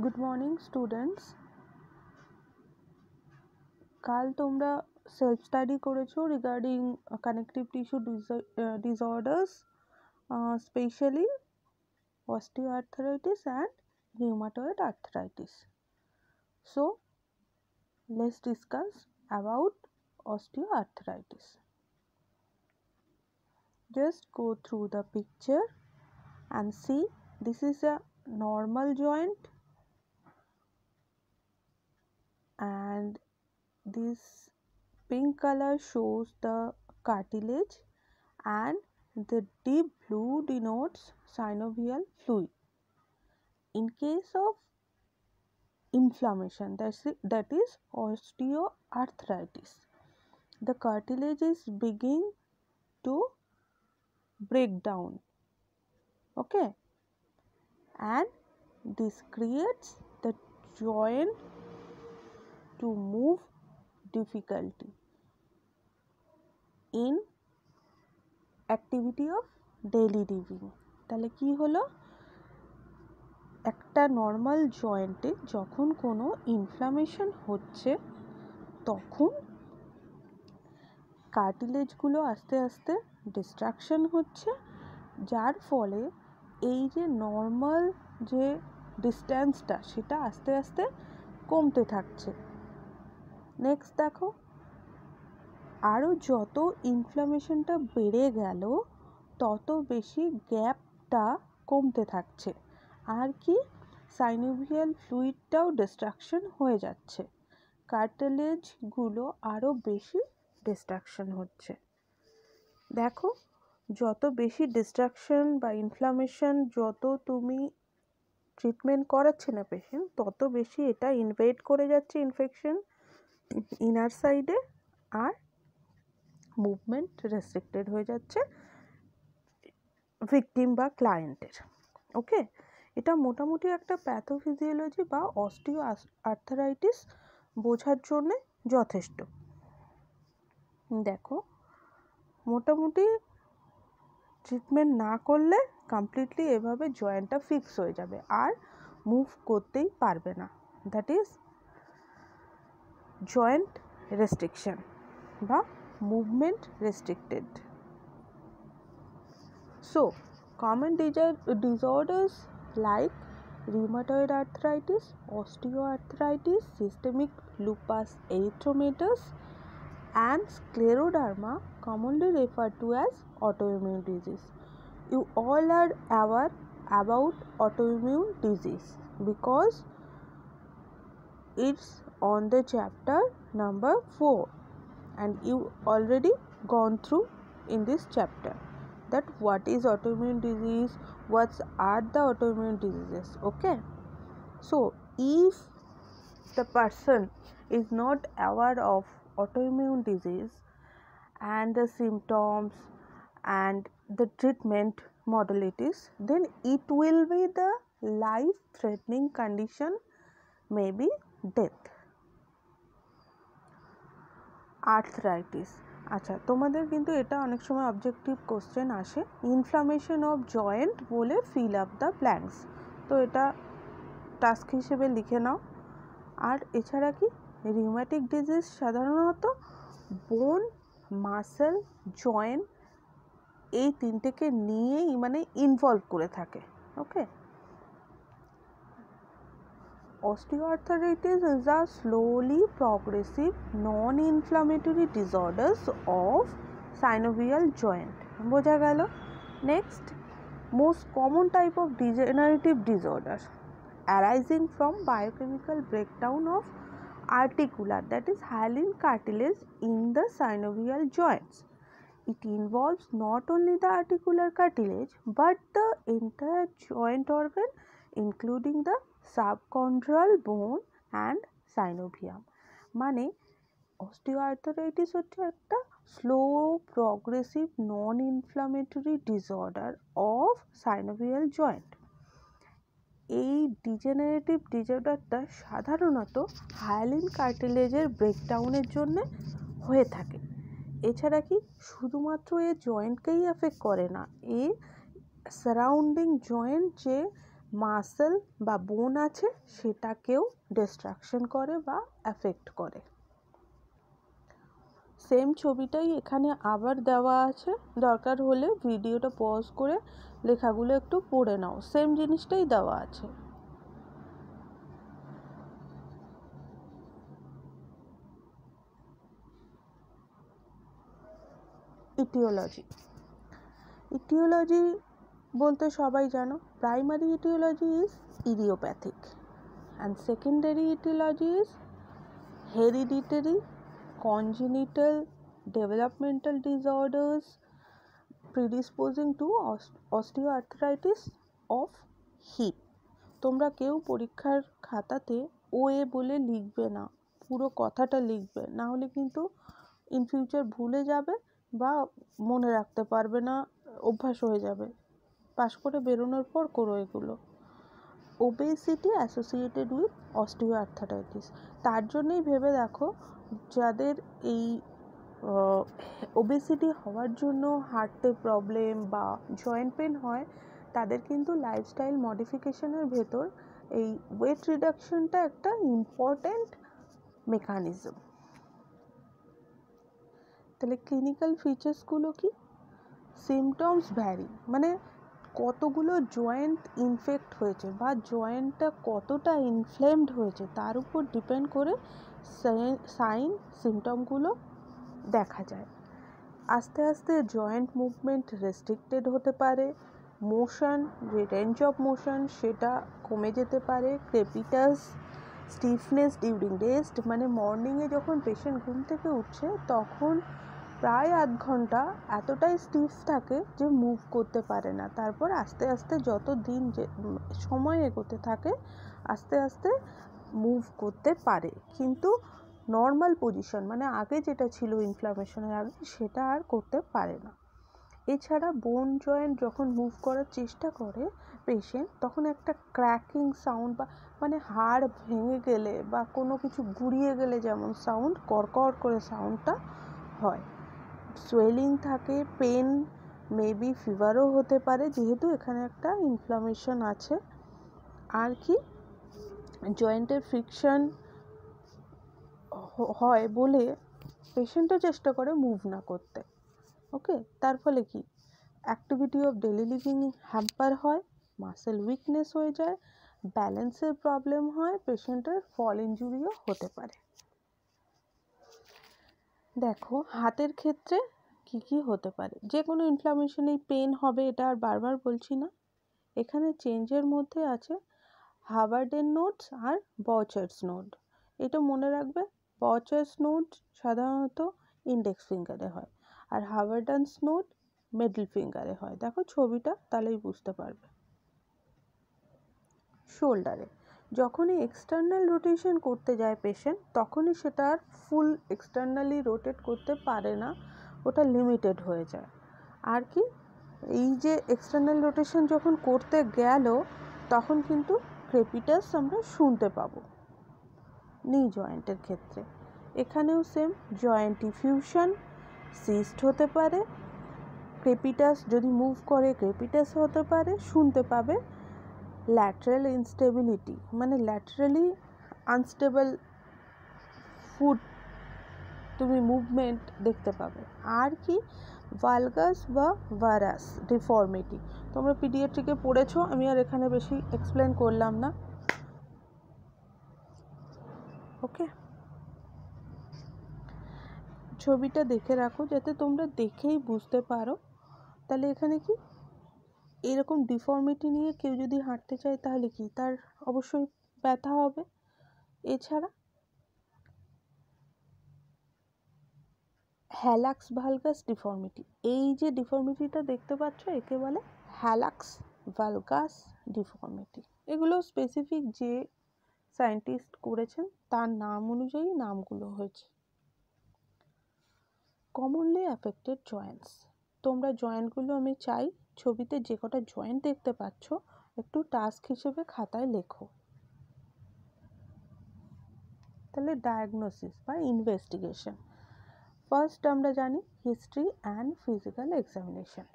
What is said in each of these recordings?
Good morning students. কাল তোমরা self study করেছো regarding connective tissue disorders, specially osteoarthritis and rheumatoid arthritis. So let's discuss about osteoarthritis. Just go through the picture and see, this is a normal joint and this pink color shows the cartilage and the deep blue denotes synovial fluid. In case of inflammation, that is osteoarthritis, the cartilage is beginning to break down, okay, and this creates the joint to move difficulty in activity of daily living. তাহলে কি হলো, একটা normal জয়েন্টে যখন কোনো inflammation হচ্ছে তখন কার্টিলেজগুলো আস্তে আস্তে ডিস্ট্রাকশন হচ্ছে, যার ফলে এই যে নর্মাল যে ডিস্ট্যান্সটা সেটা আস্তে আস্তে কমতে থাকছে। নেক্সট দেখো, আরও যত ইনফ্লামেশনটা বেড়ে গেল তত বেশি গ্যাপটা কমতে থাকছে, আর কি সাইনোভিয়াল ফ্লুইডটাও ডিস্ট্রাকশন হয়ে যাচ্ছে, কার্টিলেজগুলো আরও বেশি ডিস্ট্রাকশন হচ্ছে। দেখো, যত বেশি ডিস্ট্রাকশন বা ইনফ্লামেশন যত তুমি ট্রিটমেন্ট করাচ্ছে না পেশেন্ট, তত বেশি এটা ইনভেড করে যাচ্ছে ইনফেকশন ইনার সাইডে, আর মুভমেন্ট রেস্ট্রিক্টেড হয়ে যাচ্ছে ভিকটিম বা ক্লায়েন্টের। ওকে, এটা মোটামুটি একটা প্যাথোফিজিওলজি বা অস্টিও আর্থারাইটিস বোঝার জন্যে যথেষ্ট। দেখো, মোটামুটি ট্রিটমেন্ট না করলে কমপ্লিটলি এভাবে জয়েন্টটা ফিক্স হয়ে যাবে আর মুভ করতেই পারবে না, দ্যাট ইজ জয়েন্ট রেস্ট্রিকশন বা movement restricted. So common disorders like rheumatoid arthritis, osteoarthritis, systemic lupus erythematosus and scleroderma, commonly referred to as autoimmune disease. You all are aware about autoimmune disease because it's on the chapter number 4 and you already gone through in this chapter that what is autoimmune disease, what are the autoimmune diseases. Okay, so if the person is not aware of autoimmune disease and the symptoms and the treatment modalities, then it will be the life threatening condition, maybe death. Arthritis, আচ্ছা, তোমাদের কিন্তু এটা অনেক সময় objective question আসে, inflammation of joint বলে fill up the blanks, তো এটা টাস্ক হিসেবে লিখে নাও। আর এছাড়া কি, রিউম্যাটিক ডিজিজ সাধারণত বোন, মাসেল, জয়েন্ট এই তিনটেকে নিয়েই মানে ইনভলভ করে থাকে। ওকে, osteoarthritis is a slowly progressive non-inflammatory disorders of synovial joint. বোঝা গেল? Next, most common type of degenerative disorder arising from biochemical breakdown of articular, that is hyaline cartilage in the synovial joints. It involves not only the articular cartilage but the entire joint organ including the subchondral bone and synovium. মানে osteoarthritis হচ্ছে একটা slow progressive non inflammatory disorder of synovial joint. এই degenerative ডিসঅর্ডারটা সাধারণত hyaline কার্টিলেজের ব্রেকডাউনের জন্য হয়ে থাকে। এছাড়া কি শুধুমাত্র এ জয়েন্টকেই এফেক্ট করে না, এ সারাউন্ডিং জয়েন্ট যে মাসেল বা বোন আছে সেটাকেও ডিস্ট্রাকশন করে বা অ্যাফেক্ট করে। সেম ছবিটাই এখানে আবার দেওয়া আছে, দরকার হলে ভিডিওটা পজ করে লেখাগুলো একটু পড়ে নাও, সেম জিনিসটাই দেওয়া আছে। ইটিওলজি, ইটিওলজি বলতে সবাই জানো, primary aetiology is idiopathic and secondary aetiology is hereditary, congenital, developmental disorders predisposing to osteoarthritis of hip। তোমরা কেউ পরীক্ষার খাতাতে ওএ বলে লিখবে না, পুরো কথাটা লিখবে, না হলে কিন্তু ইন ফিউচার ভুলে যাবে বা মনে রাখতে পারবে না, অভ্যাস হয়ে যাবে। পাশ করে বেরোনোর পর করো এগুলো। ওবেসিটি অ্যাসোসিয়েটেড উইথ অস্টিওআর্থারাইটিস, তার জন্যই ভেবে দেখো যাদের এই ওবেসিটি হওয়ার জন্য হাঁটতে প্রবলেম বা জয়েন্ট পেন হয়, তাদের কিন্তু লাইফস্টাইল মডিফিকেশনের ভেতর এই ওয়েট রিডাকশনটা একটা ইম্পর্ট্যান্ট মেকানিজম। তাহলে ক্লিনিক্যাল ফিচার্সগুলো কি? সিমটমস ভ্যারি, মানে কতগুলো জয়েন্ট ইনফেক্ট হয়েছে বা জয়েন্টটা কতটা ইনফ্লেমড হয়েছে তার উপর ডিপেন্ড করে সাইন সিমটমগুলো দেখা যায়। আস্তে আস্তে জয়েন্ট মুভমেন্ট রেস্ট্রিক্টেড হতে পারে, মোশন, যে রেঞ্জ অফ মোশন সেটা কমে যেতে পারে, ক্রেপিটাস, স্টিফনেস ডিউরিং রেস্ট, মানে মর্নিংয়ে যখন পেশেন্ট ঘুম থেকে উঠছে তখন প্রায় আধ ঘন্টা এতটাই স্টিফ থাকে যে মুভ করতে পারে না, তারপর আস্তে আস্তে যত দিন যে সময় এগোতে থাকে আস্তে আস্তে মুভ করতে পারে, কিন্তু নর্মাল পজিশন মানে আগে যেটা ছিল ইনফ্লামেশনের আগে সেটা আর করতে পারে না। এছাড়া বোন জয়েন্ট যখন মুভ করার চেষ্টা করে পেশেন্ট, তখন একটা ক্র্যাকিং সাউন্ড বা মানে হাড় ভেঙে গেলে বা কোনো কিছু গুঁড়িয়ে গেলে যেমন সাউন্ড, কড়কড় করে সাউন্ডটা হয়। সোয়েলিং থাকে, পেন, মেবি ফিভারও হতে পারে যেহেতু এখানে একটা ইনফ্লামেশন আছে। আর কি, জয়েন্টের ফ্রিকশন হয় বলে পেশেন্টও চেষ্টা করে মুভ না করতে। ওকে, তার ফলে কি activity of daily living hamper হয়, মাসেল উইকনেস হয়ে যায়, ব্যালেন্সের প্রবলেম হয়, পেশেন্টের ফল ইনজুরিও হতে পারে। দেখো হাতের ক্ষেত্রে কি কি হতে পারে, যে কোনো ইনফ্লামেশনেই পেন হবে, এটা আর বারবার বলছি না। এখানে চেঞ্জের মধ্যে আছে হাভার্ডের নোটস আর বচার্স নোড। এটা মনে রাখবে, বচার্স নোড সাধারণত ইন্ডেক্স ফিঙ্গারে হয় আর হাভার্ডানস নোড মিডল ফিঙ্গারে হয়। দেখো ছবিটা তাহলেই বুঝতে পারবে। শোল্ডারে যখনই এক্সটার্নাল রোটেশন করতে যায় পেশেন্ট তখনই সেটা আর ফুল এক্সটার্নালি রোটেট করতে পারে না, ওটা লিমিটেড হয়ে যায়। আর কি, এই যে এক্সটার্নাল রোটেশন যখন করতে গেল তখন কিন্তু ক্রেপিটাস আমরা শুনতে পাবো। নি জয়েন্টের ক্ষেত্রে এখানেও সেম, জয়েন্ট ডিফিউশন, সিস্ট হতে পারে, ক্রেপিটাস যদি মুভ করে ক্রেপিটাস হতে পারে, শুনতে পাবে। ল্যাটারাল ইনস্টেবিলিটি মানে ল্যাটারালি আনস্টেবল ফুট, তুমি মুভমেন্ট দেখতে পাবে। আর কি, ভালগাস বা ভারাস ডিফর্মিটি, তোমরা পিডিয়াট্রিকে পড়েছো, আমি আর এখানে বেশি এক্সপ্লেন করলাম না। ওকে, ছবিটা দেখে রাখো যাতে তোমরা দেখেই বুঝতে পারো। তাহলে এখানে কি, এরকম ডিফর্মিটি নিয়ে কেউ যদি হাঁটতে চায় তাহলে কি তার অবশ্যই ব্যথা হবে। এছাড়া হ্যালাক্স ভালগাস ডিফর্মিটি, এই যে ডিফর্মিটিটা দেখতে পাচ্ছ একে বলে হ্যালাক্স ভালগাস ডিফর্মিটি। এগুলো স্পেসিফিক যে সায়েন্টিস্ট করেছেন তার নাম অনুযায়ী নামগুলো হয়েছে। কমনলি অ্যাফেক্টেড জয়েন্টস, তোমরা জয়েন্টগুলো আমি চাই ছবিতে যে কটা জয়েন্ট দেখতে পাচ্ছ একটু টাস্ক হিসেবে খাতায় লেখো। তাহলে ডায়াগনোসিস বা ইনভেস্টিগেশন, ফার্স্ট আমরা জানি history and physical examination.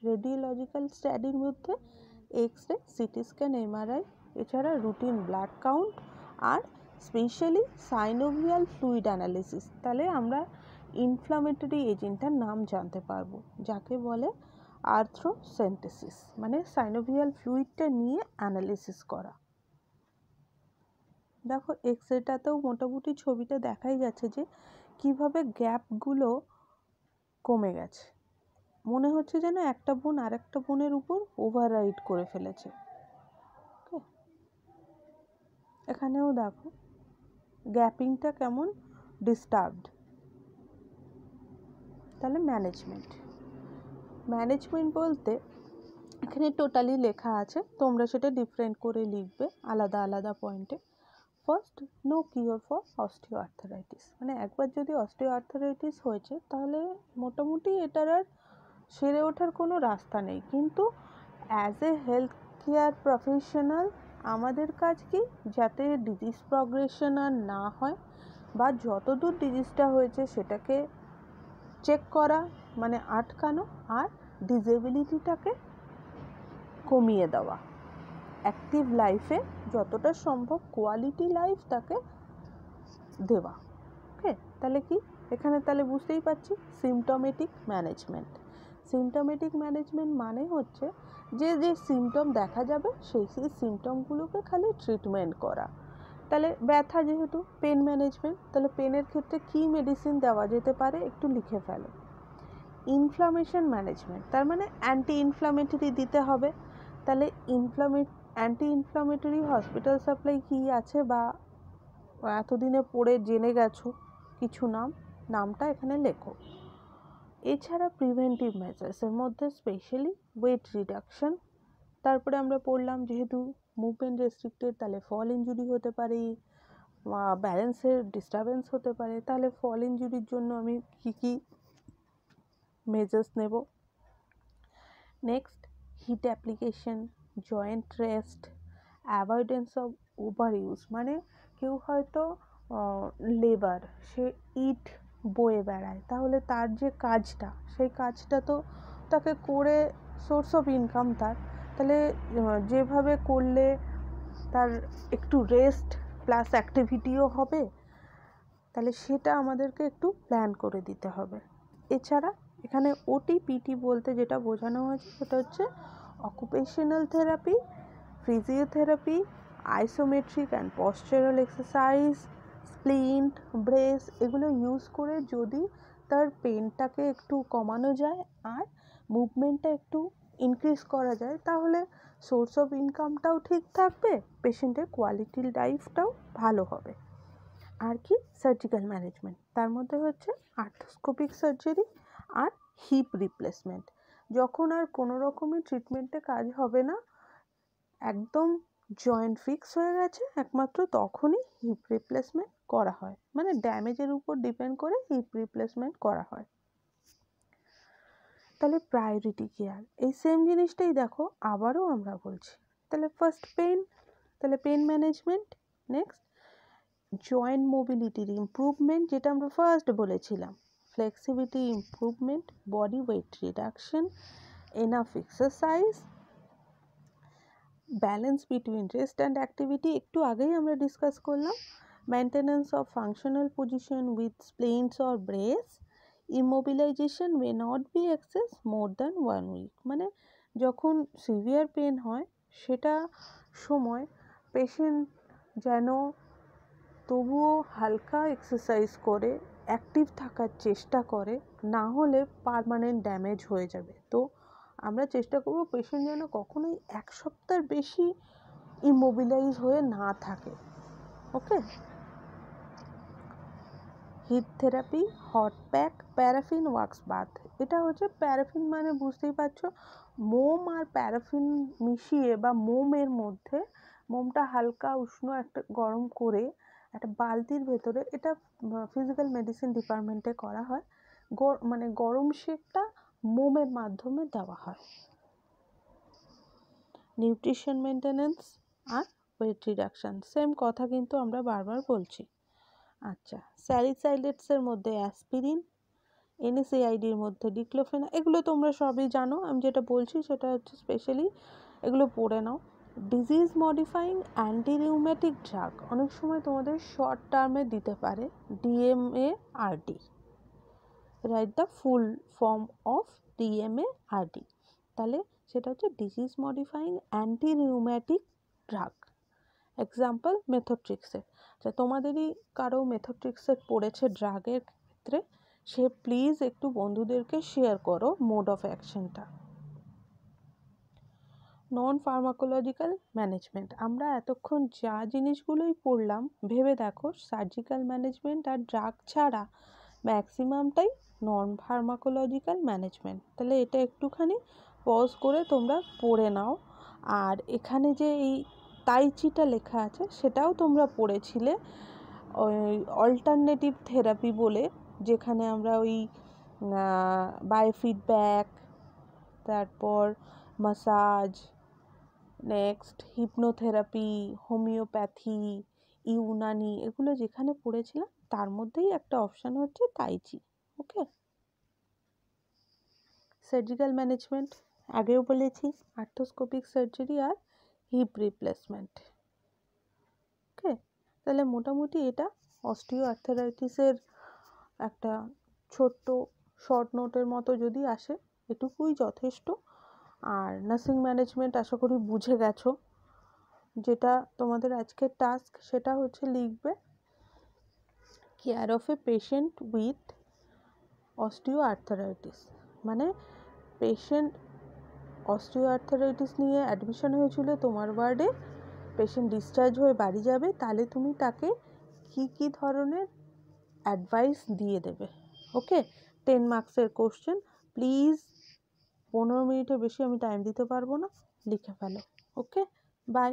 Radiological স্টাডির মধ্যে এক্স-রে, সিটি স্ক্যান, এমআরআই, এছাড়া রুটিন ব্লাড কাউন্ট আর স্পেশালি সাইনোভিয়াল ফ্লুইড অ্যানালিসিস। তাহলে আমরা ইনফ্লামেটরি এজেন্টটার নাম জানতে পারবো, যাকে বলে আর্থ্রোসেন্টেসিস, মানে সাইনোভিয়াল ফ্লুইডটা নিয়ে অ্যানালিসিস করা। দেখো এক্স-রেটাতেও মোটামুটি ছবিটা দেখাই যাচ্ছে যে কিভাবে গ্যাপগুলো কমে গেছে, মনে হচ্ছে যেন একটা বোন আর একটা বোনের উপর ওভাররাইড করে ফেলেছে। এখানেও দেখো গ্যাপিংটা কেমন ডিস্টার্বড। তাহলে ম্যানেজমেন্ট বলতে এখানে টোটালি লেখা আছে, তোমরা সেটা ডিফারেন্ট করে লিখবে আলাদা আলাদা পয়েন্টে। First, no cure for osteoarthritis, মানে একবার যদি অস্টিওআর্থারাইটিস হয়েছে তাহলে মোটামুটি এটার আর সেরে ওঠার কোনো রাস্তা নেই। কিন্তু as a health care professional আমাদের কাজ কি, যাতে ডিজিজ প্রগ্রেশন আর না হয়, বা যতদূর ডিজিজটা হয়েছে সেটাকে চেক করা, মানে আটকানো, আর ডিসেবিলিটিটাকে কমিয়ে দেওয়া, অ্যাক্টিভ লাইফে যতটা সম্ভব কোয়ালিটি লাইফ তাকে দেওয়া। ওকে, তাহলে কি এখানে তাহলে বুঝতেই পারছি সিমটমেটিক ম্যানেজমেন্ট মানে হচ্ছে যে যে সিমটম দেখা যাবে সেই সিমটমগুলোকে খালি ট্রিটমেন্ট করা। তাহলে ব্যথা যেহেতু পেন ম্যানেজমেন্ট, তাহলে পেনের ক্ষেত্রে কি মেডিসিন দেওয়া যেতে পারে একটু লিখে ফেলো। ইনফ্লামেশন ম্যানেজমেন্ট, তার মানে অ্যান্টি ইনফ্লামেটরি দিতে হবে। তাহলে অ্যান্টি ইনফ্লামেটরি হসপিটাল সাপ্লাই কী আছে বা এতদিনে পড়ে জেনে গেছো কিছু নামটা এখানে লেখো। এছাড়া প্রিভেন্টিভ মেজার্সের মধ্যে স্পেশালি ওয়েট রিডাকশন, তারপরে আমরা পড়লাম যেহেতু মুভমেন্ট রেস্ট্রিক্টেড, তাহলে ফল ইনজুরি হতে পারে, ব্যালেন্সের ডিস্টারবেন্স হতে পারে। তাহলে ফল ইনজুরির জন্য আমি কী মেজার্স নেব। Next, heat application, joint rest, avoidance of overuse, মানে কেউ হয়তো লেবার, সে ইট বয়ে বেড়ায়, তাহলে তার যে কাজটা সেই কাজটা তো তাকে করে সোর্স অফ ইনকাম তার, তাহলে যেভাবে করলে তার একটু রেস্ট প্লাস অ্যাক্টিভিটিও হবে, তাহলে সেটা আমাদেরকে একটু প্ল্যান করে দিতে হবে। এছাড়া এখানে ওটিপিটি বলতে যেটা বোঝানো হয়েছে সেটা হচ্ছে occupational therapy, physiotherapy, isometric and postural exercise, splint, brace, এগুলো ইউজ করে যদি তার পেনটাকে একটু কমানো যায় আর মুভমেন্টটা একটু ইনক্রিজ করা যায়, তাহলে সোর্স অফ ইনকামটাও ঠিক থাকবে, পেশেন্টের কোয়ালিটি লাইফটাও ভালো হবে। আর কি সার্জিক্যাল ম্যানেজমেন্ট, তার মধ্যে হচ্ছে আর্থ্রোস্কোপিক সার্জারি আর হিপ রিপ্লেসমেন্ট। যখন আর কোনো রকমের ট্রিটমেন্টে কাজ হবে না, একদম জয়েন্ট ফিক্স হয়ে গেছে, একমাত্র তখনই হিপ রিপ্লেসমেন্ট করা হয়, মানে ড্যামেজের উপর ডিপেন্ড করে হিপ রিপ্লেসমেন্ট করা হয়। তাহলে প্রায়োরিটি কেয়ার, এই সেম জিনিসটাই দেখো আবারও আমরা বলছি। তাহলে ফার্স্ট পেন, তাহলে পেন ম্যানেজমেন্ট। নেক্সট, জয়েন্ট মোবিলিটির ইমপ্রুভমেন্ট, যেটা আমরা ফার্স্ট বলেছিলাম, flexibility improvement, body weight reduction, enough exercise, balance between rest and activity, একটু আগেই আমরা ডিসকাস করলাম, maintenance of functional position with splints or brace, immobilisation may not be excess more than 1 week, মানে যখন severe pen হয় সেটা সময় patient যেন তবুও হালকা এক্সারসাইজ করে অ্যাক্টিভ থাকার চেষ্টা করে, না হলে পার্মানেন্ট ড্যামেজ হয়ে যাবে। তো আমরা চেষ্টা করব পেশেন্ট যেন কখনোই 1 সপ্তাহের বেশি ইমোবিলাইজ হয়ে না থাকে। Okay, heat therapy, hot pack, paraffin wax bath, এটা হচ্ছে প্যারাফিন মানে বুঝতেই পারছো মোম আর প্যারাফিন মিশিয়ে বা মোমের মধ্যে, মোমটা হালকা উষ্ণ একটা গরম করে একটা বালতির ভেতরে, এটা ফিজিক্যাল মেডিসিন ডিপার্টমেন্টে করা হয়, মানে গরম শেকটা মোমের মাধ্যমে দেওয়া হয়। নিউট্রিশন মেনটেন্যান্স আর ওয়েট রিডাকশান, সেম কথা কিন্তু আমরা বারবার বলছি। আচ্ছা, স্যালিসাইলেটসের মধ্যে অ্যাসপিরিন, এনএসএআইডির মধ্যে ডিক্লোফেনাক, এগুলো তোমরা সবই জানো, আমি যেটা বলছি সেটা হচ্ছে স্পেশালি এগুলো পড়ে নাও। Disease modifying anti rheumatic drug অনেক সময় তোমাদের শর্ট টার্মে দিতে পারে DMARD। Right the full form of DMARD। তাহলে সেটা হচ্ছে disease modifying anti rheumatic drug. Example methotrexate. তোমাদেরই কারো মেথোট্রিক্সেট পড়েছে ড্রাগের ক্ষেত্রে, সে প্লিজ একটু বন্ধুদেরকে শেয়ার করো মোড অফ অ্যাকশনটা। নন ফার্মাকোলজিক্যাল ম্যানেজমেন্ট, আমরা এতক্ষণ যা জিনিসগুলোই পড়লাম ভেবে দেখো, সার্জিক্যাল ম্যানেজমেন্ট আর ড্রাগ ছাড়া ম্যাক্সিমামটাই নন ফার্মাকোলজিক্যাল ম্যানেজমেন্ট। তাহলে এটা একটুখানি পজ করে তোমরা পড়ে নাও। আর এখানে যে এই তাইচিটা লেখা আছে সেটাও তোমরা পড়েছিলে, ওই অল্টারনেটিভ থেরাপি বলে, যেখানে আমরা ওই বায়োফিডব্যাক, তারপর massage, next hypnotherapy, homeopathy, Unani, এগুলো যেখানে পড়েছিলাম তার মধ্যেই একটা অপশান হচ্ছে তাইচি। ওকে, সার্জিক্যাল ম্যানেজমেন্ট আগেও বলেছি, আর্থ্রোস্কোপিক সার্জারি আর হিপ রিপ্লেসমেন্ট। ওকে, তাহলে মোটামুটি এটা অস্টিও আর্থারাইটিসের একটা ছোট্ট শর্ট নোটের মতো যদি আসে এটুকুই যথেষ্ট। আর নার্সিং ম্যানেজমেন্ট আশা করি বুঝে গেছো। যেটা তোমাদের আজকের টাস্ক সেটা হচ্ছে লিখবে care of a patient with osteo arthritis. মানে পেশেন্ট অস্টিও আর্থারাইটিস নিয়ে অ্যাডমিশন হয়েছিল তোমার ওয়ার্ডে, পেশেন্ট ডিসচার্জ হয়ে বাড়ি যাবে, তাহলে তুমি তাকে কি ধরনের অ্যাডভাইস দিয়ে দেবে। ওকে, 10 মার্কসের কোশ্চেন। প্লিজ 15 মিনিটের বেশি আমি টাইম দিতে পারবো না, লিখে ফেলো। ওকে, বাই।